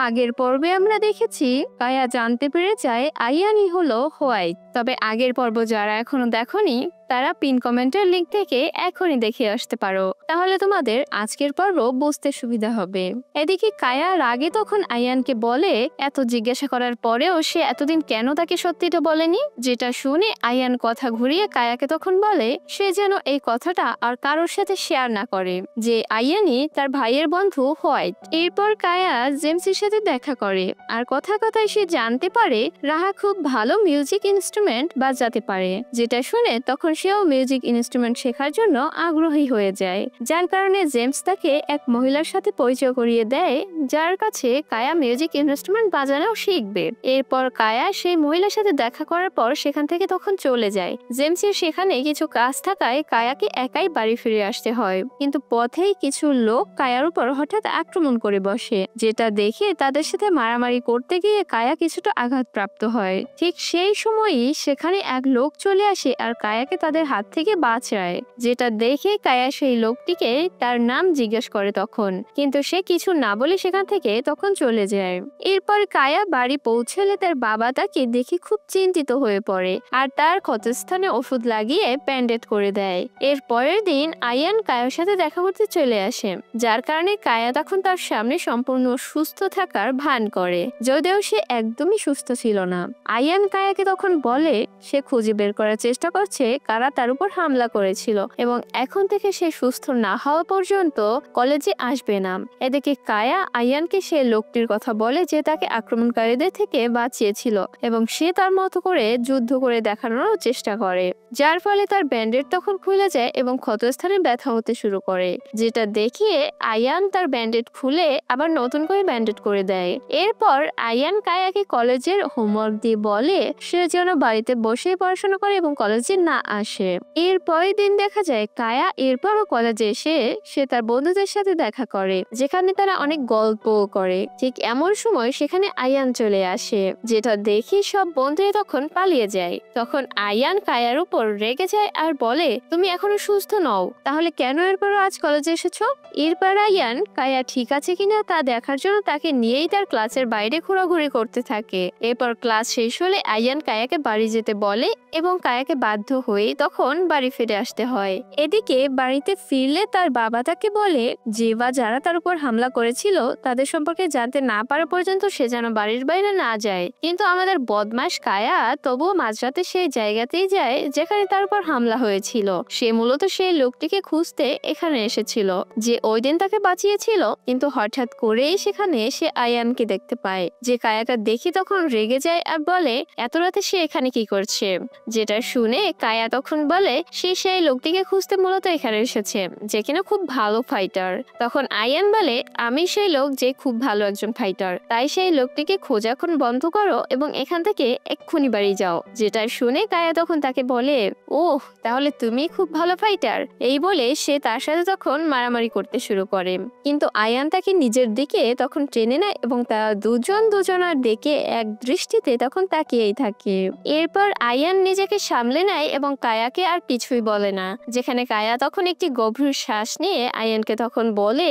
আগের পর্বে আমরা দেখেছি কায়া জানতে পেরে যায় আয়ানই হলো হোয়াইট। তবে আগের পর্ব যারা এখনো দেখোনি তারা পিন কমেন্টের লিংক থেকে এখনই দেখে আসতে পারো, তাহলে তোমাদের আজকের পর্ব বুঝতে সুবিধা হবে। এদিকে কায়া রাগে তখন আয়ানকে বলে এত জিজ্ঞাসা করার পরেও সে এতদিন কেন তাকে সত্যিটা বলেনি, যেটা শুনে আয়ান কথা ঘুরিয়ে কায়াকে তখন বলে সে যেন এই কথাটা আর কারোর সাথে শেয়ার না করে, যে আয়ানই তার ভাইয়ের বন্ধু হোয়াইট। এরপর কায়া জেমসের সাথে দেখা করে আর কথায় সে জানতে পারে রাহা খুব ভালো মিউজিক ইনস্ট্রুমেন্ট বাজাতে পারে, যেটা শুনে তখন সেও মিউজিক ইনস্ট্রুমেন্ট শেখার জন্য আগ্রহী হয়ে যায়। যার কারণে জেমস তাকে এক মহিলার সাথে পরিচয় করিয়ে দেয় যার কাছে কায়া মিউজিক ইনস্ট্রুমেন্ট বাজানো শিখবে। এরপর কায়া সেই মহিলার সাথে দেখা করার পর সেখান থেকে তখন চলে যায়। জেমসের সেখানে কিছু কাজ থাকায় কায়াকে একাই বাড়ি ফিরে আসতে হয়, কিন্তু পথেই কিছু লোক কায়ার উপর হঠাৎ আক্রমণ করে বসে, যেটা দেখে তাদের সাথে মারামারি করতে গিয়ে কায়া কিছুটা আঘাতপ্রাপ্ত হয়। ঠিক সেই সময়ই সেখানে এক লোক চলে আসে আর কায়াকে তাদের হাত থেকে বাঁচায়, যেটা দেখে কায়া সেই লোকটিকে তার নাম জিজ্ঞেস করে তখন, কিন্তু সে কিছু না বলে সেখান থেকে তখন চলে যায়। এরপর কায়া বাড়ি পৌঁছলে তার বাবা তাকে দেখে খুব চিন্তিত হয়ে পড়ে আর তার ক্ষতস্থানে ওষুধ লাগিয়ে ব্যান্ডেড করে দেয়। এর পরের দিন আয়ান কায়ার সাথে দেখা করতে চলে আসে, যার কারণে কায়া তখন তার সামনে সম্পূর্ণ সুস্থ থাকার ভান করে, যদিও সে একদমই সুস্থ ছিল না। আয়ান কায়াকে তখন বলে সে খুঁজে বের করার চেষ্টা করছে কারা তার উপর হামলা করেছিল এবং এখন থেকে সে সুস্থ না হওয়া পর্যন্ত কলেজে আসবে না। এদিকে কায়া আয়ানকে সে লোকটির কথা বলে যে তাকে আক্রমণকারীদের থেকে বাঁচিয়েছিল এবং সে তার মতো করে যুদ্ধ করে দেখানোর চেষ্টা করে, যার ফলে তার ব্যান্ডেড তখন খুলে যায় এবং ক্ষতস্থানে ব্যথা হতে শুরু করে, যেটা দেখিয়ে আয়ান তার ব্যান্ডেড খুলে আবার নতুন করে ব্যান্ডেড করে দেয়। এরপর আয়ান কায়াকে কলেজের হোমওয়ার্ক দিয়ে বলে সে যেন বাড়িতে বসে পড়াশোনা করে এবং কলেজে না আসে। এরপরের দিন দেখা যায় কায়া এরপরও কলেজে এসে সে তার বন্ধুদের সাথে দেখা করে, যেখানে তারা অনেক গল্প করে। ঠিক এমন সময় সেখানে আয়ান চলে আসে, যেটা দেখে সব বন্ধুরা তখন পালিয়ে যায়। তখন আয়ান কায়ার উপর রেগে যায় আর বলে তুমি এখনো সুস্থ নও, তাহলে কেন এরপরও আজ কলেজে এসেছো? এরপর আয়ান কায়া ঠিক আছে কিনা তা দেখার জন্য তাকে নিয়েই তার ক্লাসের বাইরে ঘোরাঘুরি করতে থাকে। এরপর ক্লাস শেষ হলে আয়ান কায়াকে বাড়ি যেতে বলে এবং কায়াকে বাধ্য হয়ে তখন বাড়ি ফিরে আসতে হয়। এদিকে বাড়িতে ফিরলে তার বাবা তাকে বলে যে বা যারা তার উপর হামলা করেছিল তাদের সম্পর্কে জানতে না পারা পর্যন্ত সে যেন বাড়ির বাইরে না যায়, কিন্তু আমাদের বদমাশ কায়া তবুও মাঝরাতে সেই জায়গাতেই যায় যেখানে তার উপর হামলা হয়েছিল। সে মূলত সেই লোকটিকে খুঁজতে এখানে এসেছিল যে ওই দিন তাকে বাঁচিয়েছিল, কিন্তু হঠাৎ করেই সেখানে সে আয়ানকে দেখতে পায়, যে কায়াকে দেখে তখন রেগে যায় আর বলে এত রাতে সে এখানে কি করছে, যেটা শুনে কায়া তখন বলে সে সেই লোকটিকে খুঁজতে মূলত এখানে এসেছে যে কিনা খুব ভালো ফাইটার। তখন আয়ান বলে আমি সেই লোক যে খুব ভালো একজন ফাইটার, তাই সেই লোকটিকে খোঁজা এখন বন্ধ করো এবং এখান থেকে এক্ষুনি বাড়ি যাও। যেটা শুনে কায়া তখন তাকে বলে ওহ তাহলে তুমি খুব ভালো ফাইটার, এই বলে সে তার সাথে তখন মারামারি করতে শুরু করে, কিন্তু আয়ান তাকে নিজের দিকে তখন টেনে নেয় এবং তারা দুজনার দিকে এক দৃষ্টিতে তখন তাকিয়েই থাকে। এরপর আয়ান নিজেকে সামলে নেয় এবং কায়াকে আর কিছুই বলে না, যেখানে কায়া তখন একটি গভীর শ্বাস নিয়ে আয়ানকে তখন বলে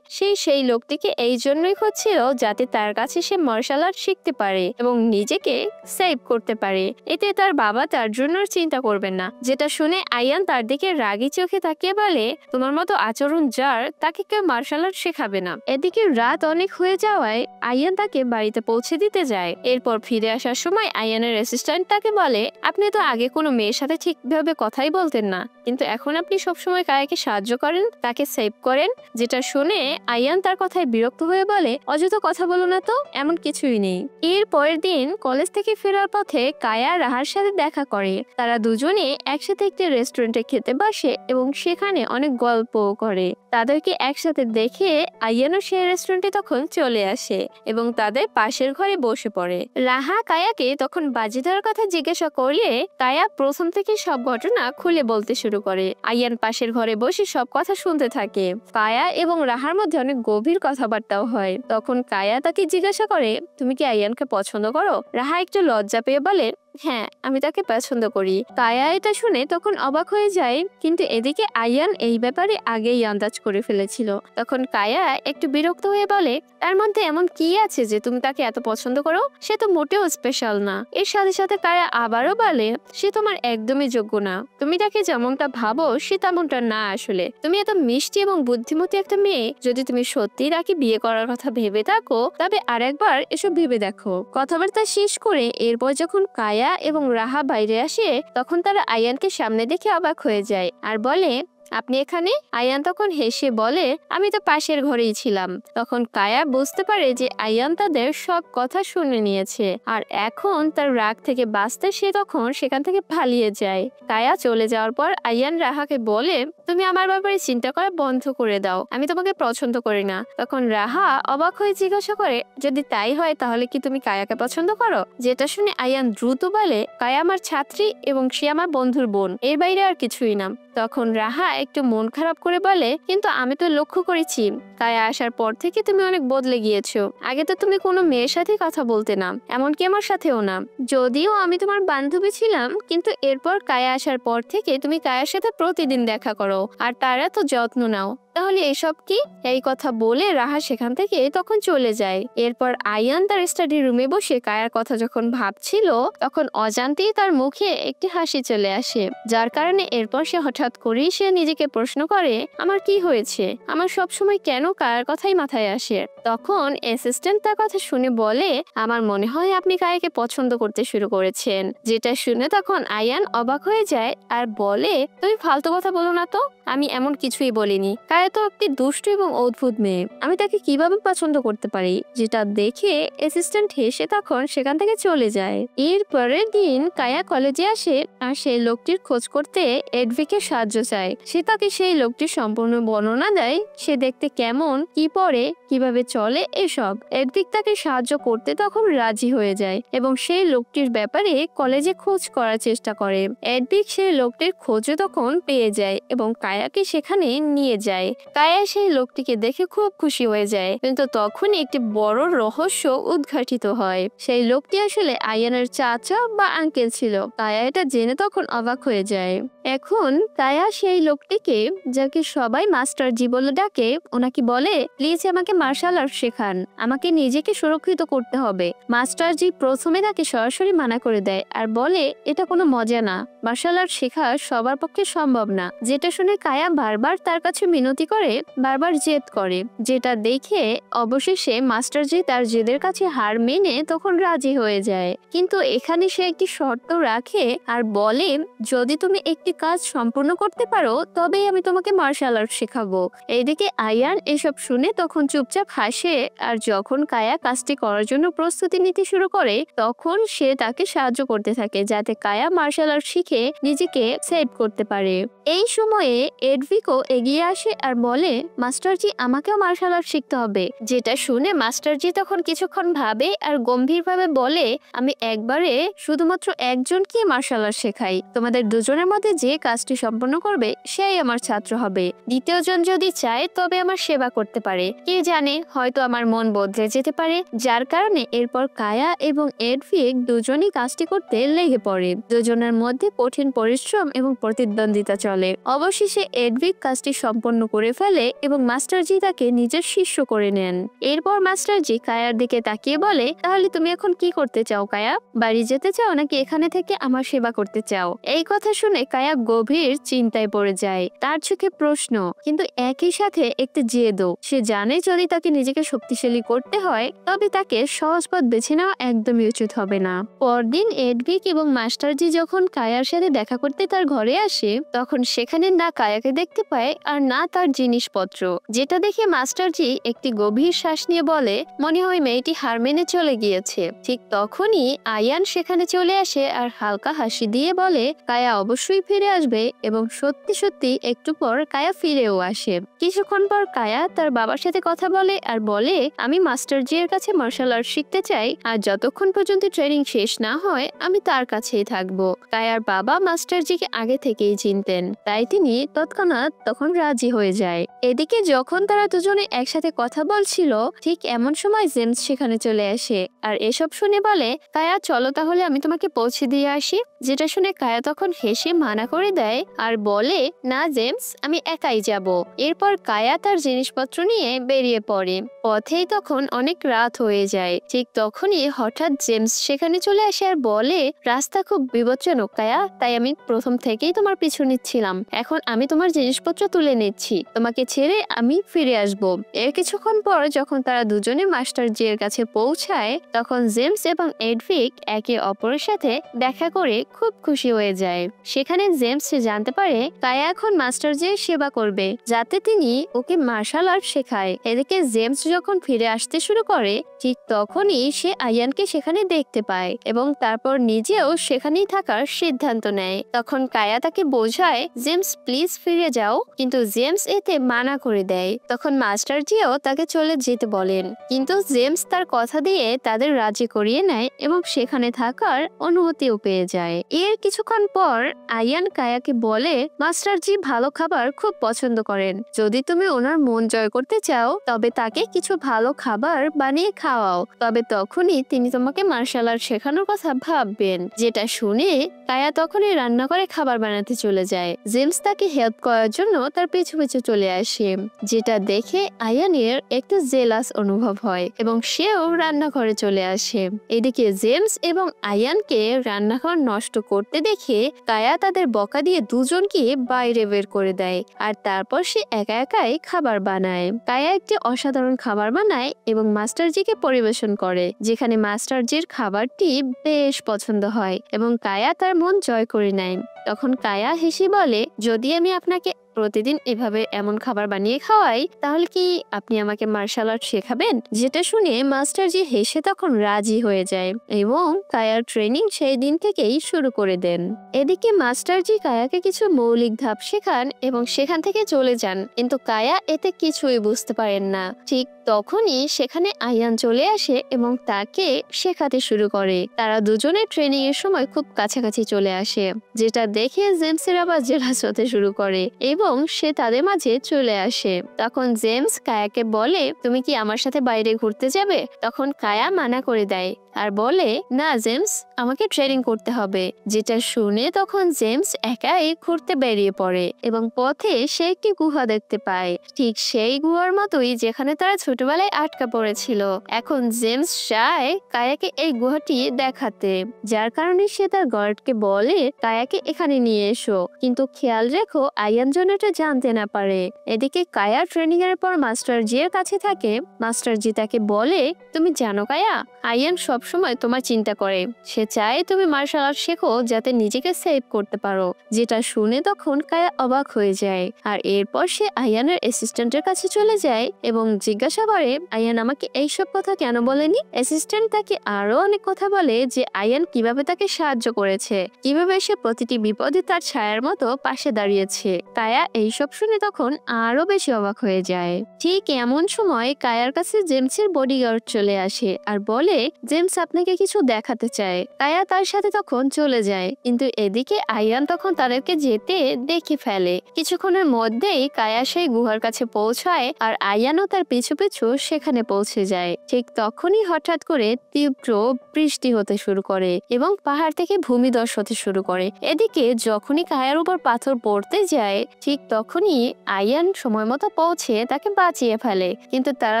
সেই লোকটিকে এই জন্যই খুঁজছিল যাতে তার কাছে সে মার্শাল আর্ট শিখতে পারে এবং নিজেকে সেভ করতে পারে, এতে তার বাবা তার জন্য চিন্তা করবেন না। যেটা শুনে আয়ান তার দিকে রাগী চোখে তাকিয়ে বলে তোমার মতো আচরণ যার তাকে কেউ মার্শাল আর্ট শেখাবে না। এদিকে রাত অনেক হয়ে যাওয়ায় আয়ান তাকে বাড়িতে পৌঁছে দিতে যায়। এরপর ফিরে আসার সময় আয়ানের অ্যাসিস্ট্যান্ট তাকে বলে আপনি তো আগে কোনো মেয়ের সাথে ঠিকভাবে কথাই বলতেন না, কিন্তু এখন আপনি সবসময় কায়াকে সাহায্য করেন, তাকে সেভ করেন। যেটা শুনে আয়ান তার কথায় বিরক্ত হয়ে বলে অযথা কথা বলো না তো, এমন কিছুই নেই। এর পরের দিন কলেজ থেকে ফেরার পথে কায়া রাহার সাথে দেখা করে, তারা দুজনে একসাথে একটি রেস্টুরেন্টে খেতে বসে এবং সেখানে অনেক গল্প করে। তাদেরকে একসাথে দেখে আয়ানও সেই রেস্টুরেন্টে তখন চলে আসে এবং তাদের পাশের ঘরে বসে পড়ে। রাহা কায়াকে তখন বাজি ধরার কথা জিজ্ঞাসা করলে কায়া প্রথম থেকে সব ঘটনা খুলে বলতে শুরু করে। আয়ান পাশের ঘরে বসে সব কথা শুনতে থাকে। কায়া এবং রাহার মধ্যে অনেক গভীর কথাবার্তাও হয়। তখন কায়া তাকে জিজ্ঞাসা করে তুমি কি আয়ানকে পছন্দ করো? রাহা একটু লজ্জা পেয়ে বলে হ্যাঁ, আমি তাকে পছন্দ করি। কায়া এটা শুনে তখন অবাক হয়ে যায়, কিন্তু এদিকে আয়ান এই ব্যাপারে আগেই আন্দাজ করে ফেলেছিল। তখন কায়া একটু বিরক্ত হয়ে বলে, তার মধ্যে এমন কি আছে যে তুমি তাকে এত পছন্দ করো? সে তো মোটেও স্পেশাল না। এর সাথে সাথে কায়া আবারও বলে, সে তোমার একদমই যোগ্য না। তুমি তাকে যেমনটা ভাবো সে তেমনটা না। আসলে তুমি এত মিষ্টি এবং বুদ্ধিমতী একটা মেয়ে, যদি তুমি সত্যি তাকে বিয়ে করার কথা ভেবে থাকো তবে আরেকবার এসব ভেবে দেখো। কথাবার্তা শেষ করে এরপর যখন কায়া এবং রাহা বাইরে আসে তখন তারা আয়ানকে সামনে দেখে অবাক হয়ে যায় আর বলে, আপনি এখানে? আয়ান তখন হেসে বলে, আমি তো পাশের ঘরেই ছিলাম। তখন কায়া বুঝতে পারে যে আয়ান তাদের সব কথা শুনে নিয়েছে আর এখন তার রাগ থেকে বাঁচতে সে তখন সেখান থেকে পালিয়ে যায়। কায়া চলে যাওয়ার পর আয়ান রাহাকে বলে, তুমি আমার ব্যাপারে চিন্তা করা বন্ধ করে দাও, আমি তোমাকে পছন্দ করি না। তখন রাহা অবাক হয়ে জিজ্ঞাসা করে, যদি তাই হয় তাহলে কি তুমি কায়াকে পছন্দ করো? যেটা শুনে আয়ান দ্রুত বলে, কায়া আমার ছাত্রী এবং সে আমার বন্ধুর বোন, এর বাইরে আর কিছুই না। তখন রাহা একটু মন খারাপ করে বলে, কিন্তু আমি তো লক্ষ্য করেছি কায়া আসার পর থেকে তুমি অনেক বদলে গিয়েছো। আগে তো তুমি কোনো মেয়ের সাথে কথা বলতে না, এমনকি আমার সাথেও না। যদিও আমি তোমার বান্ধবী ছিলাম, কিন্তু এরপর কায়া আসার পর থেকে তুমি কায়ার সাথে প্রতিদিন দেখা করো আর তারা তো যত্ন নাও। তাহলে এসব কি? এই কথা বলে রাহা সেখান থেকে তখন চলে যায়। এরপর আয়ান তার স্টাডি রুমে বসে কায়ার কথা যখন ভাবছিল তখন অজান্তেই তার মুখে একটি হাসি চলে আসে, যার কারণে এরপর সে হঠাৎ করেই সে নিজেকে প্রশ্ন করে, আমার কি হয়েছে? আমার সবসময় কেন কায়ার কথাই মাথায় আসে? তখন অ্যাসিস্ট্যান্ট তার কথা শুনে বলে, আমার মনে হয় আপনি কায়াকে পছন্দ করতে শুরু করেছেন। যেটা শুনে তখন আয়ান অবাক হয়ে যায় আর বলে, তুমি ফালতু কথা বলো না তো, আমি এমন কিছুই বলিনি। কায়া তো একটি দুষ্টু এবং অদ্ভুত মেয়ে, আমি তাকে কিভাবে পছন্দ করতে পারি? যেটা দেখে অ্যাসিস্ট্যান্ট হেসে তখন সেখান থেকে চলে যায়। এর পরের দিন কায়া কলেজে আসে আর সেই লোকটির খোঁজ করতে এডভিকে সাহায্য চায়। সে তাকে সেই লোকটির সম্পূর্ণ বর্ণনা দেয়, সে দেখতে কেমন, কি পরে, কিভাবে চলে এসব। এডভিক তাকে সাহায্য করতে তখন রাজি হয়ে যায় এবং সেই লোকটির ব্যাপারে কলেজে খোঁজ করার চেষ্টা করে। এডভিক সেই লোকটির খোঁজে তখন পেয়ে যায় এবং কায়াকে সেখানে নিয়ে যায়। কায়া সেই লোকটিকে দেখে খুব খুশি হয়ে যায়, কিন্তু তখন একটি বড় রহস্য উদ্ঘাটিত হয়। সেই লোকটি আসলে আয়ানের চাচা বা আঙ্কেল ছিল। কায়া এটা জেনে তখন অবাক হয়ে যায়। এখন কায়া সেই লোকটিকে, যাকে সবাই মাস্টার জি বলে ডাকে, ওনাকে বলে, প্লিজ আমাকে মার্শাল আর্ট শেখান, আমাকে নিজেকে সুরক্ষিত করতে হবে। মাস্টার জি প্রথমে তাকে সরাসরি মানা করে দেয় আর বলে, এটা কোনো মজা না, মার্শাল আর্ট শেখা সবার পক্ষে সম্ভব না। যেটা শুনে কায়া বারবার তার কাছে মিনতি করে, বারবার জেদ করে, যেটা দেখে অবশেষে মাস্টার জি তার জেদের কাছে হার মেনে তখন রাজি হয়ে যায়। কিন্তু এখানে সে একটি শর্ত রাখে আর বলে, যদি তুমি একটি কাজ সম্পূর্ণ করতে পারো তবেই আমি তোমাকে মার্শাল আর্ট শেখাবো। এইদিকে আয়ান এসব শুনে তখন চুপচাপ হাসে আর যখন কায়া কাজটি করার জন্য প্রস্তুতি নিতে শুরু করে তখন সে তাকে সাহায্য করতে থাকে, যাতে কায়া মার্শাল আর্ট শিখে নিজেকে সেভ করতে পারে। এই সময়ে এডভিকো এগিয়ে আসে আর বলে, মাস্টারজি আমাকেও মার্শাল আর্ট শিখতে হবে। যেটা শুনে মাস্টারজি তখন কিছুক্ষণ ভাবে আর গম্ভীরভাবে বলে, আমি একবারে শুধুমাত্র একজনকে মার্শাল আর্ট শেখাই, তোমাদের দুজনের মধ্যে যে কাজটি সম্পন্ন করবে সেই আমার ছাত্র হবে। দ্বিতীয় জন যদি চায় তবে আমার সেবা করতে পারে, কে জানে হয়তো আমার মন বদলে যেতে পারে। যার কারণে এরপর কায়া এবং এডভিক দুজনই কাজটি করতে লেগে পড়ে। দুজনের মধ্যে কঠিন পরিশ্রম এবং প্রতিদ্বন্দ্বিতা চলে। অবশেষে এডভিক কাজটি সম্পন্ন করে ফেলে এবং মাস্টারজি তাকে নিজের শিষ্য করে নেন। এরপর মাস্টারজি কায়ার দিকে তাকিয়ে বলে, তাহলে তুমি এখন কি করতে চাও কায়া? বাড়ি যেতে চাও নাকি এখানে থেকে আমার সেবা করতে চাও? এই কথা শুনে কায়া গভীর চিন্তায় পড়ে যায়। তার চোখে প্রশ্ন, কিন্তু একই সাথে একটি জেদও। সে জানে যদি তাকে নিজেকে শক্তিশালী করতে হয় তবে তাকে সহজ পথ বেছে নেওয়া একদমই উচিত হবে না। পরদিন এডভিক এবং মাস্টারজি যখন কায়ার সাথে দেখা করতে তার ঘরে আসে তখন সেখানে না কায়াকে দেখতে পায় আর না তার জিনিসপত্র। যেটা দেখে মাস্টারজি একটি গভীর শ্বাস নিয়ে বলে, মনে হয় মেয়েটি হার মেনে চলে গিয়েছে। ঠিক তখনই আয়ান সেখানে চলে আসে আর হালকা হাসি দিয়ে বলে, কায়া অবশ্যই ফিরে আসবে। এবং সত্যি সত্যি একটু পর কায়া ফিরেও আসে। কিছুক্ষণ পর কায়া তার বাবার সাথে কথা বলে আর বলে, আমি মাস্টারজি এর কাছে মার্শাল আর্ট শিখতে চাই আর যতক্ষণ পর্যন্ত ট্রেনিং শেষ না হয় আমি তার কাছেই থাকবো। কায়ার বাবা মাস্টারজিকে আগে থেকেই চিনতেন, তাই তিনি তৎক্ষণাৎ তখন রাজি হয়ে যায়। এদিকে যখন তারা দুজনে একসাথে কথা বলছিল ঠিক এমন সময় জেমস সেখানে চলে আসে আর এসব শুনে বলে, কায়া চলো তাহলে আমি তোমাকে পৌঁছে দিয়ে আসি। যেটা শুনে কায়া তখন হেসে মানা করে দেয় আর বলে, না জেমস, আমি একাই যাব। এরপর কায়া তার জিনিসপত্র নিয়ে বেরিয়ে পড়ে। পথেই তখন অনেক রাত হয়ে যায়। ঠিক তখনই হঠাৎ জেমস সেখানে চলে আসে আর বলে, রাস্তা খুব বিপজ্জনক কায়া, তাই আমি প্রথম থেকেই তোমার পিছু নিচ্ছিলাম। এখন আমি তোমার জিনিসপত্র তুলে নিচ্ছি, তোমাকে ছেড়ে আমি ফিরে আসব। এর কিছুক্ষণ পর যখন তারা দুজনে মাস্টার জি এর কাছে পৌঁছায় তখন জেমস এবং এডভিক একে অপরের সাথে দেখা করে খুব খুশি হয়ে যায়। সেখানে জেমস জানতে পারে কায়া এখন মাস্টার জি এর সেবা করবে যাতে তিনি ওকে মার্শাল আর্ট শেখায়। এদিকে জেমস যখন ফিরে আসতে শুরু করে ঠিক তখনই সে আয়ানকে সেখানে দেখতে পায় এবং তারপর নিজেও সেখানেই থাকার সিদ্ধান্ত নেয়। তখন কায়া তাকে বোঝায়, জেমস প্লিজ ফিরে যাও, কিন্তু জেমস এতে মানা করে দেয়। তখন মাস্টার জিও তাকে চলে যেতে বলেন, কিন্তু জেমস তার কথা দিয়ে তাদের রাজি করিয়ে নেয় এবং সেখানে থাকার অনুমতিও পেয়ে যায়। এর কিছুক্ষণ পর আয়ান কায়াকে বলে, মাস্টার জি ভালো খাবার খুব পছন্দ করেন, যদি তুমি ওনার মন জয় করতে চাও তবে তাকে কিছু ভালো খাবার বানিয়ে খাওয়াও, তবে তখনই তিনি তোমাকে মার্শাল আর্ট শেখানোর কথা ভাববেন। যেটা শুনে কায়া তখনই রান্না করে খাবার বানাতে চলে যায়। জেমস তাকে হেল্প করার জন্য তার পিছু পিছু চলে আসে, যেটা দেখে আয়ানের একটু জেলাস অনুভব হয় এবং সেও রান্নাঘরে চলে আসে। এদিকে জেমস এবং আয়ানকে রান্নাঘর নষ্ট করতে দেখে কায়া তাদের বকা দিয়ে দুজনকে বাইরে বের করে দেয় আর তারপর সে একা একাই খাবার বানায়। কায়া একটি অসাধারণ খাবার বানায় এবং মাস্টার জিকে পরিবেশন করে, যেখানে মাস্টার জির খাবারটি বেশ পছন্দ হয় এবং কায়া তার মন জয় করে নেয়। তখন কায়া হেসে বলে, যদি আমি আপনাকে প্রতিদিন এভাবে এমন খাবার বানিয়ে খাওয়াই তাহলে কি আপনি আমাকে মার্শাল আর্ট শেখাবেন? যেটা শুনে মাস্টার জি হেসে তখন রাজি হয়ে যায় এবং কায়ার ট্রেনিং সেই দিন থেকেই শুরু করে দেন। এদিকে মাস্টার জি কায়াকে কিছু মৌলিক ধাপ শেখান এবং সেখান থেকে চলে যান, কিন্তু কায়া এতে কিছুই বুঝতে পারেন না। ঠিক তখনই সেখানে আয়ান চলে আসে এবং তাকে শেখাতে শুরু করে। তারা দুজনে ট্রেনিং এর সময় খুব কাছাকাছি চলে আসে, যেটা দেখে জেমসের আবার জেলাস হতে শুরু করে এবং সে তাদের মাঝে চলে আসে। তখন জেমস কায়াকে বলে, তুমি কি আমার সাথে বাইরে ঘুরতে যাবে? তখন কায়া মানা করে দেয় আর বলে, না জেমস, আমাকে ট্রেনিং করতে হবে। যেটা শুনে তখন জেমস একাই ঘুরতে বেরিয়ে পড়ে এবং পথে সে একটি গুহা দেখতে পায়, ঠিক সেই গুহার মতোই যেখানে তারা ছোটবেলায় আটকা পড়েছিল। এখন জেমস চায় কায়াকে এই গুহাটি দেখাতে, যার কারণে সে তার গার্ডকে বলে কায়াকে এখানে নিয়ে এসো, কিন্তু খেয়াল রেখো আয়ান যেন এটা জানতে না পারে। এদিকে কায়া ট্রেনিং এর পর মাস্টার জি এর কাছে থাকে। মাস্টার জি তাকে বলে, তুমি জানো কায়া, আয়ান সবসময় তোমার চিন্তা করে, সে চায় তুমি মার্শাল আর্ট শেখো যাতে নিজেকে সেভ করতে পারো। যেটা শুনে তখন কায়া অবাক হয়ে যায় আর এরপর সে আয়ানের অ্যাসিস্ট্যান্টের কাছে চলে যায় এবং জিজ্ঞাসা করে, আয়ান আমাকে এইসব কথা কেন বলেনি? অ্যাসিস্ট্যান্ট তাকে আরো অনেক কথা বলে যে আয়ান কিভাবে তাকে সাহায্য করেছে, কিভাবে সে প্রতিটি বিপদে তার ছায়ার মতো পাশে দাঁড়িয়েছে। কায়া এইসব শুনে তখন আরো বেশি অবাক হয়ে যায়। ঠিক এমন সময় কায়ার কাছে জেমসের বডিগার্ড চলে আসে আর বলে, জেমস আপনাকে কিছু দেখাতে চায়। কায়া তার সাথে তখন চলে যায়, কিন্তু এদিকে আয়ান তখন তাদেরকে যেতে দেখে ফেলে। কিছুক্ষণের মধ্যেই কায়া সেই গুহার কাছে পৌঁছায় আর আয়ানও তার পিছু পিছু সেখানে পৌঁছে যায়। ঠিক তখনই হঠাৎ করে তীব্র বৃষ্টি হতে শুরু করে এবং পাহাড় থেকে ভূমিধস হতে শুরু করে। এদিকে যখনই কায়ার উপর পাথর পড়তে যায় ঠিক তখনই আয়ান সময় মতো পৌঁছে তাকে বাঁচিয়ে ফেলে, কিন্তু তারা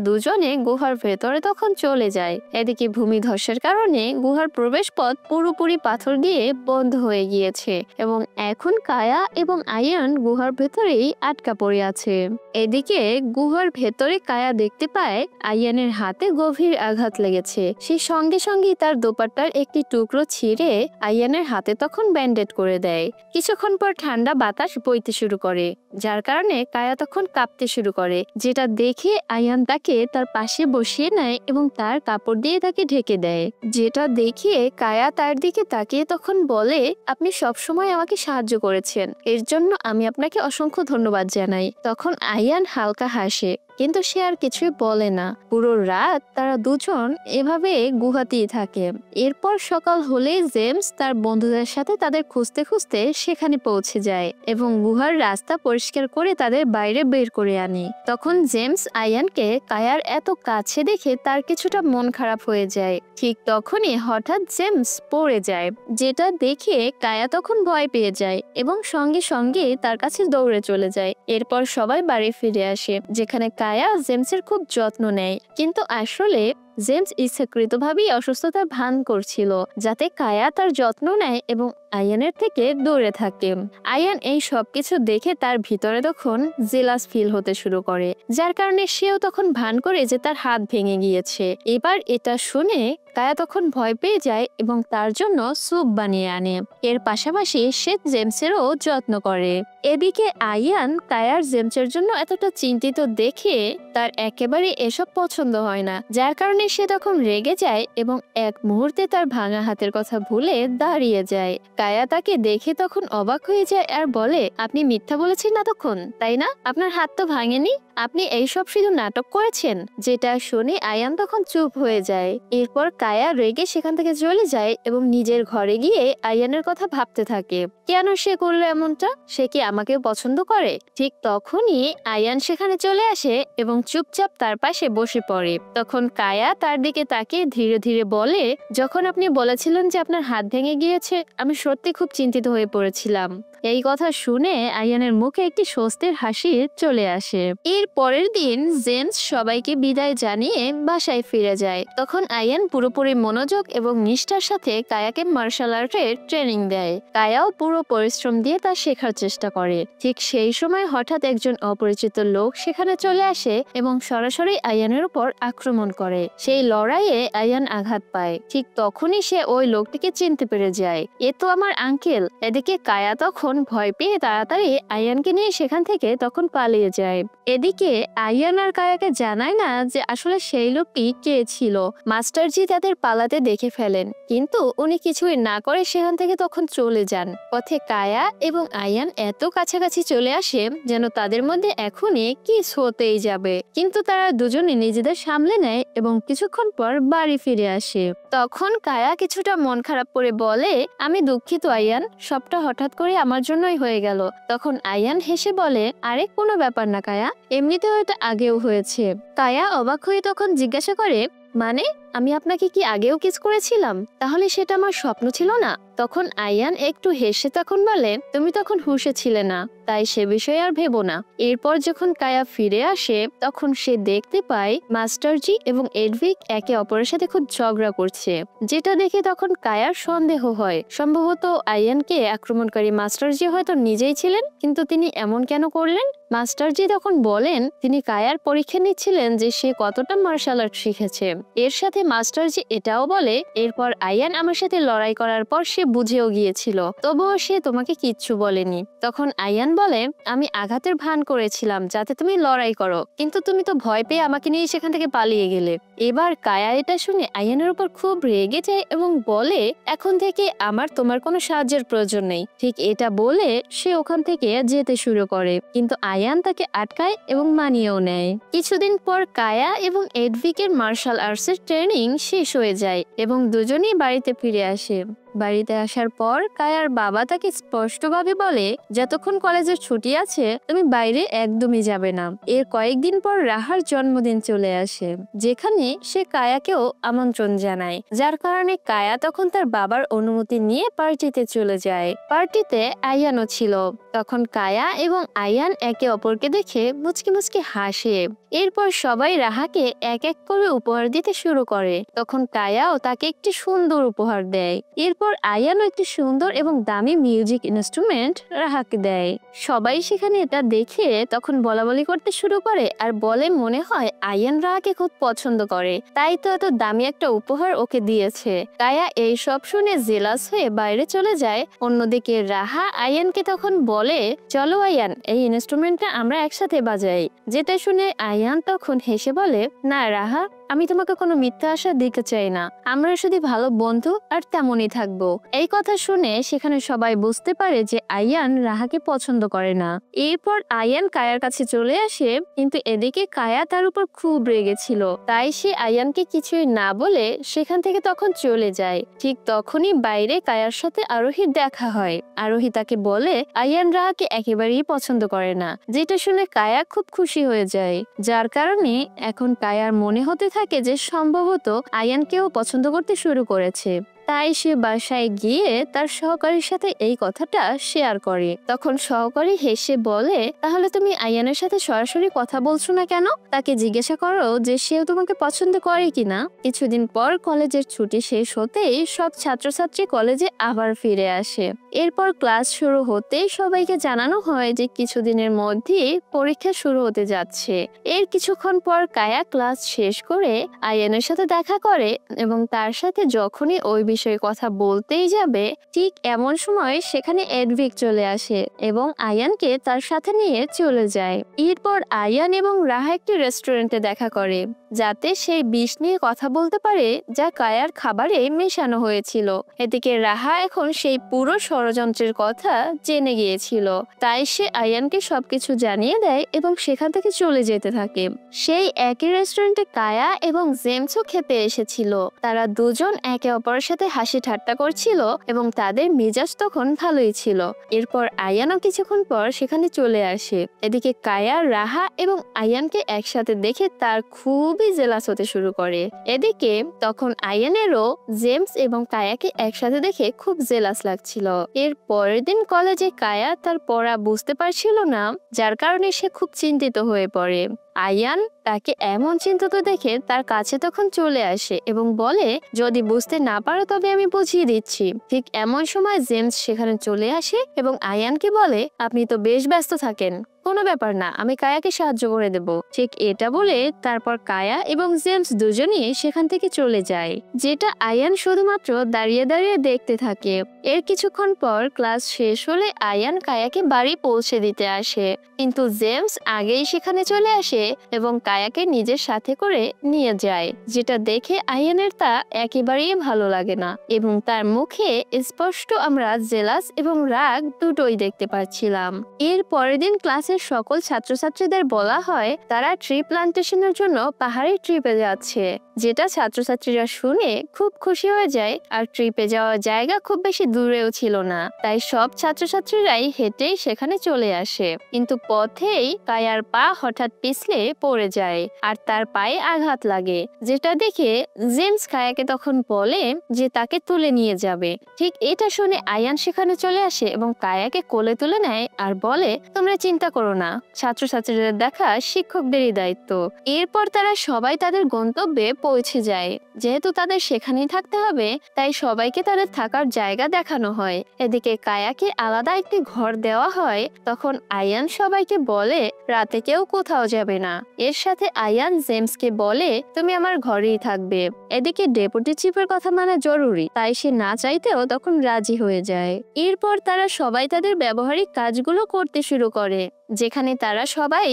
দুজনে গুহার ভেতরে তখন চলে যায়। এদিকে ভূমিধসের কারণে গুহার প্রবেশ পথ পুরোপুরি পাথর দিয়ে বন্ধ হয়ে গিয়েছে এবং এখন কায়া এবং আয়ান গুহার ভেতরেই আটকা পড়ে আছে। এদিকে গুহার ভেতরে কায়া দেখতে পায় আয়ানের হাতে গভীর আঘাত লেগেছে। সে সঙ্গে সঙ্গে তার দোপাট্টার একটি টুকরো ছিঁড়ে আয়ানের হাতে তখন ব্যান্ডেড করে দেয়। কিছুক্ষণ পর ঠান্ডা বাতাস বইতে শুরু করে, যার কারণে কায়া তখন কাঁপতে শুরু করে। যেটা দেখে আয়ান তাকে তার পাশে বসিয়ে নেয় এবং তার কাপড় দিয়ে তাকে ঢেকে দেয়। যেটা দেখে কায়া তার দিকে তাকিয়ে তখন বলে, আপনি সবসময় আমাকে সাহায্য করেছেন, এর জন্য আমি আপনাকে অসংখ্য ধন্যবাদ জানাই। তখন আয়ান হালকা হাসে, কিন্তু সে আর কিছুই বলে না। পুরো রাত তারা দুজন এভাবে গুহাতেই থাকে। এরপর সকাল হলেই জেমস তার বন্ধুদের সাথে তাদের খুঁজতে খুঁজতে সেখানে পৌঁছে যায় এবং গুহার রাস্তা পরিষ্কার করে তাদের বাইরে বের করে আনে। তখন জেমস আয়ানকে কায়ার এত কাছে দেখে তার কিছুটা মন খারাপ হয়ে যায়। ঠিক তখনই হঠাৎ জেমস পড়ে যায়, যেটা দেখে কায়া তখন ভয় পেয়ে যায় এবং সঙ্গে সঙ্গে তার কাছে দৌড়ে চলে যায়। এরপর সবাই বাড়ি ফিরে আসে, যেখানে কায়া জেমসের খুব যত্ন নেয়। কিন্তু আসলে জেমস ইচ্ছাকৃতভাবেই অসুস্থতার ভান করছিল, যাতে কায়া তার যত্ন নেয় এবং আয়ানের থেকে দূরে থাকে। আয়ান এই সবকিছু দেখে তার ভিতরে তখন জেলাস ফিল হতে শুরু করে, যার কারণে সেও তখন ভান করে যে তার হাত ভেঙে গিয়েছে। এবার এটা শুনে কায়া তখন ভয় পেয়ে যায় এবং তার জন্য স্যুপ বানিয়ে আনে। এর পাশাপাশি সে জেমসেরও যত্ন করে। এদিকে আয়ান কায়ার জেমসের জন্য এতটা চিন্তিত দেখে তার একেবারে এসব পছন্দ হয় না, যার কারণে সে তখন রেগে যায় এবং এক মুহূর্তে তার ভাঙা হাতের কথা ভুলে দাঁড়িয়ে যায়। কায়া তাকে দেখে তখন অবাক হয়ে যায় আর বলে, আপনি মিথ্যা বলেছেন না তখন, তাই না? আপনার হাত তো ভাঙেনি, আপনি এইসব শুধু নাটক করেছেন। যেটা শুনে আয়ান তখন চুপ হয়ে যায়। এরপর কায়া রেগে সেখান থেকে চলে যায় এবং নিজের ঘরে গিয়ে আয়ানের কথা ভাবতে থাকে, কেন সে করলো এমনটা, সে কি আমাকে পছন্দ করে? ঠিক তখনই আয়ান সেখানে চলে আসে এবং চুপচাপ তার পাশে বসে পড়ে। তখন কায়া তার দিকে তাকিয়ে ধীরে ধীরে বলে, যখন আপনি বলেছিলেন যে আপনার হাত ভেঙে গিয়েছে, আমি সত্যি খুব চিন্তিত হয়ে পড়েছিলাম। এই কথা শুনে আয়ানের মুখে একটি স্বস্তির হাসি চলে আসে। এর পরের দিন জেমস সবাইকে বিদায় জানিয়ে বাসায় ফিরে যায়। তখন আয়ান পুরোপুরি মনোযোগ এবং নিষ্ঠার সাথে কায়াকে মার্শাল আর্টের ট্রেনিং দেয়। কায়াও পুরো পরিশ্রম দিয়ে তা শেখার চেষ্টা করে। ঠিক সেই সময় হঠাৎ একজন অপরিচিত লোক সেখানে চলে আসে এবং সরাসরি আয়ানের উপর আক্রমণ করে। সেই লড়াইয়ে আয়ান আঘাত পায়। ঠিক তখনই সে ওই লোকটিকে চিনতে পেরে যায়, এ তো আমার আঙ্কেল। এদিকে কায়া তখন ভয় পেয়ে তাড়াতাড়ি আয়ানকে নিয়ে সেখান থেকে তখন পালিয়ে যায়। এদিকে আয়ান আর কায়াকে জানায় না যে আসলে সেই লোকটি কে ছিল। মাস্টারজি তাদের পালাতে দেখে ফেলেন, কিন্তু উনি কিছুই না করে সেখান থেকে তখন চলে যান। পথে কায়া এবং আয়ান এত কাছাকাছি চলে আসে যেন তাদের মধ্যে এখনই কিস হতেই যাবে, কিন্তু তারা দুজনে নিজেদের সামলে নেয় এবং কিছুক্ষণ পর বাড়ি ফিরে আসে। তখন কায়া কিছুটা মন খারাপ করে বলে, আমি দুঃখিত আয়ান, সবটা হঠাৎ করে আমার জন্যই হয়ে গেল। তখন আয়ান হেসে বলে, আরে কোনো ব্যাপার না কায়া, এমনিতেও এটা আগেও হয়েছে। কায়া অবাক হয়ে তখন জিজ্ঞাসা করে, মানে আমি আপনাকে কি আগেও কিস করেছিলাম? তাহলে সেটা আমার স্বপ্ন ছিল না? তখন আয়ান একটু হেসে তখন বলে, তুমি তখন হুঁশে ছিলে না, তাই সে বিষয়ে আর ভেবো না। এরপর যখন কায়া ফিরে আসে তখন সে দেখতে পায় মাস্টারজি এবং এডভিক একে অপরের সাথে খুব ঝগড়া করছে, যেটা দেখে তখন কায়ার সন্দেহ হয় সম্ভবত আয়ানকে আক্রমণকারী মাস্টারজি হয়তো নিজেই ছিলেন, কিন্তু তিনি এমন কেন করলেন? মাস্টারজি তখন বলেন তিনি কায়ার পরীক্ষা নিচ্ছিলেন যে সে কতটা মার্শাল আর্ট শিখেছে। এর সাথে মাস্টারজি এটাও বলে, এরপর আয়ান আমার সাথে লড়াই করার পর সে বুঝেও গিয়েছিল, তবুও সে তোমাকে কিচ্ছু বলেনি। তখন আয়ান বলে, আমি আঘাতের ভান করেছিলাম যাতে তুমি লড়াই করো, কিন্তু তুমি তো ভয় পেয়ে আমাকে নিয়ে সেখান থেকে পালিয়ে গেলে। এবার কায়া এটা শুনে আয়ানের উপর খুব রেগে যায় এবং বলে, এখন থেকে আমার তোমার কোনো সাহায্যের প্রয়োজন নেই। ঠিক এটা বলে সে ওখান থেকে যেতে শুরু করে, কিন্তু আয়ান তাকে আটকায় এবং মানিয়েও নেয়। কিছুদিন পর কায়া এবং এডভিকের মার্শাল আর্টসের ট্রেনিং শেষ হয়ে যায় এবং দুজনেই বাড়িতে ফিরে আসে। বাড়িতে আসার পর কায়ার বাবা তাকে স্পষ্টভাবে বলে, যতক্ষণ কলেজের ছুটি আছে তুমি বাইরে একদমই যাবে না। এর কয়েকদিন পর রাহার জন্মদিন চলে আসে, যেখানে সে কায়াকেও আমন্ত্রণ জানায়, যার কারণে কায়া তখন তার বাবার অনুমতি নিয়ে পার্টিতে চলে যায়। পার্টিতে আয়ানও ছিল। তখন কায়া এবং আয়ান একে অপরকে দেখে মুচকি মুচকি হাসে। এরপর সবাই রাহাকে এক এক করে উপহার দিতে শুরু করে। তখন কায়াও তাকে একটি সুন্দর উপহার দেয়। এরপর আয়ানও একটি সুন্দর এবং দামি মিউজিক ইনস্ট্রুমেন্ট রাহাকে দেয়। সবাই সেখানে এটা দেখে তখন বলাবলি করতে শুরু করে আর বলে, মনে হয় আয়ান রাহাকে খুব পছন্দ করে, তাই তো এত দামি একটা উপহার ওকে দিয়েছে। কায়া এই সব শুনে জেলাস হয়ে বাইরে চলে যায়। অন্যদিকে রাহা আয়ানকে তখন বলে, চলো আয়ান, এই ইনস্ট্রুমেন্টটা আমরা একসাথে বাজাই। যেটা শুনে আয়ান তখন হেসে বলে, না রাহা, আমি তোমাকে কোনো মিথ্যা আশা দিতে চাই না, আমরা শুধু ভালো বন্ধু আর তেমনই থাকবো। এই কথা শুনে সেখানে সবাই বুঝতে পারে যে আয়ান রাহাকে পছন্দ করে না। এরপর আয়ান কায়ার কাছে চলে আসে, কিন্তু এদিকে কায়া তার উপর খুব রেগেছিল, তাই সে আয়ানকে কিছুই না বলে সেখান থেকে তখন চলে যায়। ঠিক তখনই বাইরে কায়ার সাথে আরোহীর দেখা হয়। আরোহী তাকে বলে আয়ান রাহাকে একেবারেই পছন্দ করে না, যেটা শুনে কায়া খুব খুশি হয়ে যায়। যার কারণে এখন কায়ার মনে হতে থাকে যে সম্ভবত আয়ানকেও পছন্দ করতে শুরু করেছে। তাই সে বাসায় গিয়ে তার সহকারীর সাথে এই কথাটা শেয়ার করে। তখন সহকারী হেসে বলে, তাহলে তুমি আয়ানের সাথে সরাসরি কথা বলছো না কেন? তাকে জিজ্ঞাসা করো যে সেও তোমাকে পছন্দ করে কিনা। কিছুদিন পর কলেজের ছুটি শেষ হতেই সব ছাত্রছাত্রী কলেজে আবার ফিরে আসে। এরপর ক্লাস শুরু হতেই সবাইকে জানানো হয় যে কিছুদিনের মধ্যেই পরীক্ষা শুরু হতে যাচ্ছে। এর কিছুক্ষণ পর কায়া ক্লাস শেষ করে আয়ানের সাথে দেখা করে এবং তার সাথে যখনই ওই বিষয়ে কথা বলতেই যাবে, ঠিক এমন সময় সেখানে এডভিক চলে আসে এবং আয়ানকে তার সাথে নিয়ে চলে যায়। এরপর আয়ান এবং রাহা একটি রেস্টুরেন্টে দেখা করে, যাতে সেই বিষ নিয়ে কথা বলতে পারে যা কায়ার খাবারে মেশানো হয়েছিল। এদিকে রাহা এখন সেই পুরো ষড়যন্ত্রের কথা জেনে গিয়েছিল, তাই সে আয়ানকে সবকিছু জানিয়ে দেয় এবং সেখান থেকে চলে যেতে থাকে। সেই একই রেস্টুরেন্টে কায়া এবং জেমসও খেতে এসেছিল। তারা দুজন একে অপরের সাথে হাসি ঠাট্টা করছিল এবং তাদের মেজাজ তখন ভালোই ছিল। এরপর আয়ানও কিছুক্ষণ পর সেখানে চলে আসে। এদিকে কায়া রাহা এবং আয়ানকে একসাথে দেখে তার খুবই জেলাস হতে শুরু করে। এদিকে তখন আয়ানেরও জেমস এবং কায়াকে একসাথে দেখে খুব জেলাস লাগছিল। এর পরের দিন কলেজে কায়া তার পড়া বুঝতে পারছিল না, যার কারণে সে খুব চিন্তিত হয়ে পড়ে। আয়ান তাকে এমন চিন্তিত দেখে তার কাছে তখন চলে আসে এবং বলে, যদি বুঝতে না পারো তবে আমি বুঝিয়ে দিচ্ছি। ঠিক এমন সময় জেমস সেখানে চলে আসে এবং আয়ানকে বলে, আপনি তো বেশ ব্যস্ত থাকেন, কোনো ব্যাপার না, আমি কায়াকে সাহায্য করে দেব। ঠিক এটা বলে তারপর কায়া এবং জেমস দুজনই সেখান থেকে চলে যায়, যেটা আয়ান শুধুমাত্র দাঁড়িয়ে দাঁড়িয়ে দেখতে থাকে। এর কিছুক্ষণ পর ক্লাস শেষ হলে আয়ান কায়াকে বাড়ি পৌঁছে দিতে আসে, কিন্তু জেমস আগেই সেখানে চলে আসে এবং কায়াকে নিজের সাথে করে নিয়ে যায়, যেটা দেখে আয়ানের তা একেবারেই ভালো লাগে না এবং তার মুখে স্পষ্ট আমরা জেলাস এবং রাগ দুটোই দেখতে পাচ্ছিলাম। এর পরের দিন ক্লাসের সকল ছাত্রছাত্রীদের বলা হয় তারা ট্রি প্লান্টেশনের জন্য পাহাড়ি ট্রিপে যাচ্ছে, যেটা ছাত্রছাত্রীরা শুনে খুব খুশি হয়ে যায়। আর ট্রিপে যাওয়ার জায়গা খুব বেশি দূরেও ছিল না, তাই সব ছাত্রছাত্রীরাই হেঁটেই সেখানে চলে আসে। কিন্তু পথেই কায়ার পা হঠাৎ পিছলে পড়ে যায় আর তার পায়ে আঘাত লাগে, যেটা দেখে জেমস কায়াকে তখন বলে যে তাকে তুলে নিয়ে যাবে। ঠিক এটা শুনে আয়ান সেখানে চলে আসে এবং কায়াকে কোলে তুলে নেয় আর বলে, তোমরা চিন্তা করো না, ছাত্রছাত্রীদের দেখা শিক্ষকদেরই দায়িত্ব। এরপর তারা সবাই তাদের গন্তব্যে পৌঁছে যায়। যেহেতু তাদের সেখানেই থাকতে হবে, তাই সবাইকে তাদের থাকার জায়গা দেখানো হয়। এদিকে কায়াকে আলাদা একটি ঘর দেওয়া হয়। তখন আয়ান সবাইকে বলে রাতে কেউ কোথাও যাবে না। এর সাথে আয়ান জেমসকে বলে, তুমি আমার ঘরেই থাকবে। এদিকে ডেপুটি চিফের কথা মানা জরুরি, তাই সে না চাইতেও তখন রাজি হয়ে যায়। এরপর তারা সবাই তাদের ব্যবহারিক কাজগুলো করতে শুরু করে, যেখানে তারা সবাই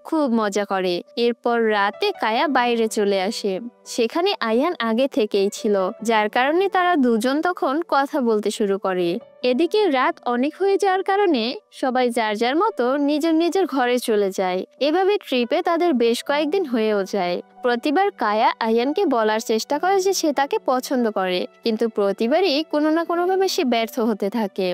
খুব মজা করে। এরপর রাতে কায়া বাইরে চলে আসে। সেখানে আয়ান আগে থেকেই ছিল, যার কারণে তারা দুজন তখন কথা বলতে শুরু করে। এদিকে রাত অনেক হয়ে যাওয়ার কারণে সবাই যার যার মতো নিজের নিজের ঘরে চলে যায়। এভাবে ট্রিপে তাদের বেশ কয়েকদিন হয়েও যায়। প্রতিবার কায়া আয়ানকে বলার চেষ্টা করে যে সে তাকে পছন্দ করে, কিন্তু প্রতিবারই কোনো না কোনোভাবে সে ব্যর্থ হতে থাকে।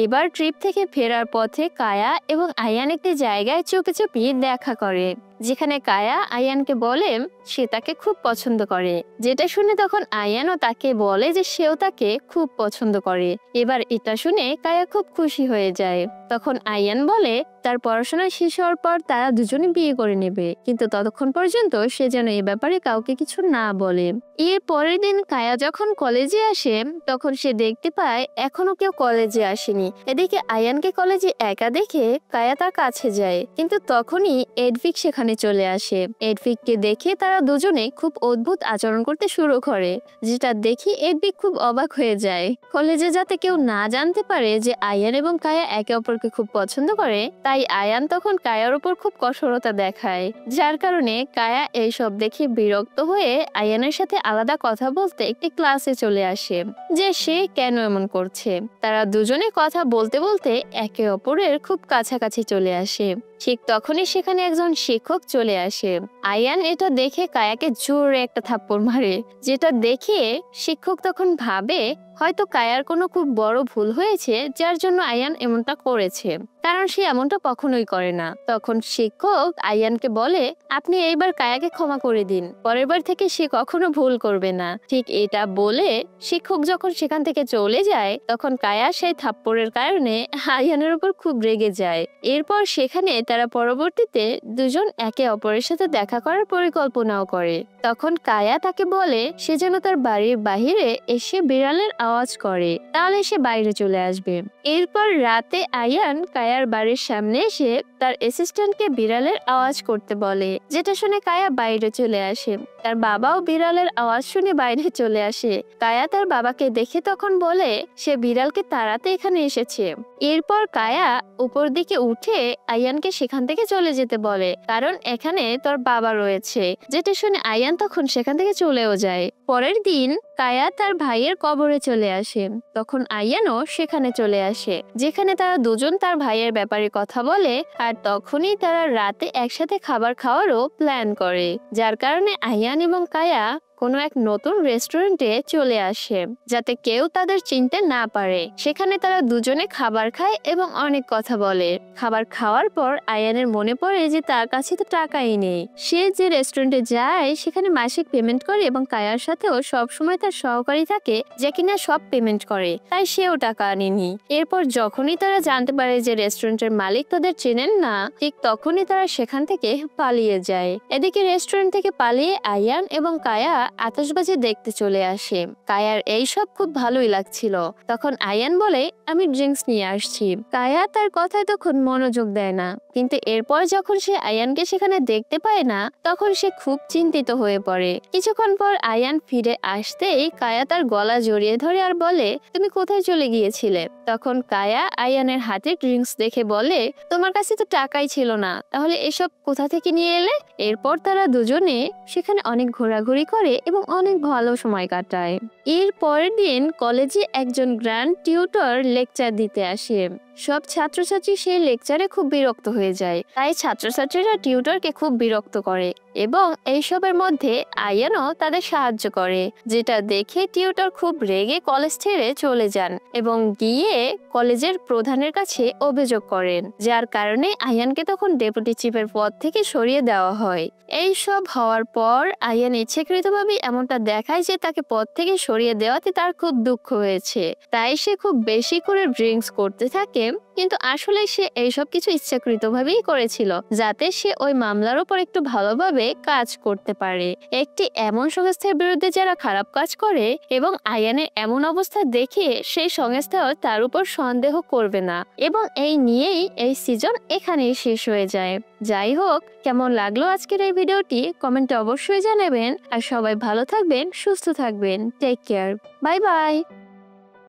এবার ট্রিপ থেকে ফেরার পথে কায়া এবং আয়ান একটি জায়গায় চুপি চুপি দেখা করে, যেখানে কায়া আয়ানকে বলে সে তাকে খুব পছন্দ করে, যেটা শুনে তখন আয়ানও তাকে বলে যে সেও তাকে খুব পছন্দ করে। এবার এটা শুনে কায়া খুব খুশি হয়ে যায়। তখন আয়ান বলে তার পড়াশোনা শেষ হওয়ার পর তারা দুজনে বিয়ে করে নেবে, কিন্তু ততক্ষণ পর্যন্ত সে যেন এ ব্যাপারে কাউকে কিছু না বলে। এর পরের দিন কায়া যখন কলেজে আসে, তখন সে দেখতে পায় এখনো কেউ কলেজে আসেনি। এদিকে আয়ানকে কলেজে একা দেখে কায়া তার কাছে যায়, কিন্তু তখনই এডভিক সেখানে সেখানে চলে আসে। এডভিককে দেখে তারা দুজনে খুব অদ্ভুত আচরণ করতে শুরু করে, যেটা দেখে এডভিক খুব অবাক হয়ে যায়। কলেজে যাতে কেউ না জানতে পারে যে আয়ান এবং কায়া একে অপরকে খুব পছন্দ করে, তাই আয়ান তখন কায়ার উপর খুব কঠোরতা দেখায়, যার কারণে কায়া এইসব দেখে বিরক্ত হয়ে আয়ানের সাথে আলাদা কথা বলতে একটি ক্লাসে চলে আসে যে সে কেন এমন করছে। তারা দুজনে কথা বলতে বলতে একে অপরের খুব কাছাকাছি চলে আসে। ঠিক তখনই সেখানে একজন শিক্ষক চলে আসে। আয়ান এটা দেখে কায়াকে জোরে একটা থাপ্পড় মারে, যেটা দেখে শিক্ষক তখন ভাবে হয়তো কায়ার কোনো খুব বড় ভুল হয়েছে, যার জন্য আয়ান এমনটা করেছে, কারণ সে এমনটা কখনোই করে না। তখন শিক্ষক আয়ানকে বলে, আপনি এইবার কায়াকে ক্ষমা করে দিন, পরের বার থেকে সে কখনো ভুল করবে না। ঠিক এটা বলে শিক্ষক যখন সেখান থেকে চলে যায়, তখন কায়া সেই থাপ্পড়ের কারণে আয়ানের উপর খুব রেগে যায়। এরপর সেখানে তারা পরবর্তীতে দুজন একে অপরের সাথে দেখা করার পরিকল্পনাও করে। তখন কায়া তাকে বলে সে যেন তার বাড়ির বাহিরে এসে বিড়ালের আওয়াজ করে, তাহলে সে বাইরে চলে আসবে। এরপর রাতে আয়ান কায়ার বাড়ির সামনে এসে তার অ্যাসিস্ট্যান্টকে বিড়ালের আওয়াজ করতে বলে, যেটা শুনে কায়া বাইরে চলে আসে। তার বাবাও বিড়ালের আওয়াজ শুনে বাইরে চলে আসে। কায়া তার বাবাকে দেখে তখন বলে সে বিড়ালকে তাড়াতে এখানে এসেছে। এরপর কায়া উপর দিকে উঠে আয়ানকে সেখান থেকে চলে যেতে বলে, কারণ এখানে তোর বাবা রয়েছে, যেটা শুনে আয়ান তখন সেখান থেকে চলেও যায়। পরের দিন কায়া তার ভাইয়ের কবরে চলে আসে। তখন আয়ানও সেখানে চলে আসে, যেখানে তারা দুজন তার ভাইয়ের ব্যাপারে কথা বলে, আর তখনই তারা রাতে একসাথে খাবার খাওয়ারও প্ল্যান করে, যার কারণে আয়ান এবং কায়া কোনো এক নতুন রেস্টুরেন্টে চলে আসে, যাতে কেউ তাদের চিনতে না পারে। সেখানে তারা দুজনে খাবার খায় এবং অনেক কথা বলে। খাবার খাওয়ার পর আয়ানের মনে পড়ে যে তার কাছে তো টাকাই নেই। সে যে রেস্টুরেন্টে যায় সেখানে মাসিক পেমেন্ট করে এবং কায়ার সাথেও সবসময় তার সহকারী থাকে, যে কিনা সব পেমেন্ট করে, তাই সেও টাকা আনেনি। এরপর যখনই তারা জানতে পারে যে রেস্টুরেন্টের মালিক তাদের চেনেন না, ঠিক তখনই তারা সেখান থেকে পালিয়ে যায়। এদিকে রেস্টুরেন্ট থেকে পালিয়ে আয়ান এবং কায়া আতশবাজি দেখতে চলে আসে। কায়ার এইসব খুব ভালোই লাগছিল। তখন আয়ান বলে, আমি ড্রিঙ্কস নিয়ে আসছি। কায়া তার কথায় তখন মনোযোগ দেয় না, কিন্তু এরপর যখন সে আয়ানকে সেখানে দেখতে পায় না, তখন সে খুব চিন্তিত হয়ে পড়ে। কিছুক্ষণ পর আয়ান ফিরে আসতেই কায়া তার গলা জড়িয়ে ধরে আর বলে, তুমি কোথায় চলে গিয়েছিলে? তখন কায়া আয়ানের হাতে ড্রিঙ্কস দেখে বলে, তোমার কাছে তো টাকাই ছিল না, তাহলে এসব কোথা থেকে নিয়ে এলে? এরপর তারা দুজনে সেখানে অনেক ঘোরাঘুরি করে এবং অনেক ভালো সময় কাটায়। এর পরের দিন কলেজে একজন গ্র্যান্ড টিউটর লেকচার দিতে আসে। সব ছাত্রছাত্রী সেই লেকচারে খুব বিরক্ত হয়ে যায়, তাই ছাত্রছাত্রীরা টিউটরকে খুব বিরক্ত করে এবং এইসবের মধ্যে আয়ানও তাদের সাহায্য করে, যেটা দেখে টিউটর খুব রেগে কলেজ ছেড়ে চলে যান এবং গিয়ে কলেজের প্রধানের কাছে অভিযোগ করেন, যার কারণে আয়ানকে তখন ডেপুটি চিফের পদ থেকে সরিয়ে দেওয়া হয়। এই সব হওয়ার পর আয়ান ইচ্ছাকৃতভাবে এমনটা দেখায় যে তাকে পদ থেকে সরিয়ে দেওয়াতে তার খুব দুঃখ হয়েছে, তাই সে খুব বেশি করে ড্রিঙ্কস করতে থাকে। কিন্তু আসলে সে এইসব কিছু ইচ্ছাকৃতভাবেই করেছিল, যাতে সে ওই মামলার উপর একটু ভালোভাবে কাজ করতে পারে। একটি এমন সংস্থার বিরুদ্ধে যারা খারাপ কাজ করে এবং আয়ানের এমন অবস্থা দেখে সেই সংস্থাও তার উপর সন্দেহ করবে না। এবং এই নিয়েই এই সিজন এখানেই শেষ হয়ে যায়। যাই হোক, কেমন লাগলো আজকের এই ভিডিওটি কমেন্টে অবশ্যই জানাবেন। আর সবাই ভালো থাকবেন, সুস্থ থাকবেন। Take care, bye by.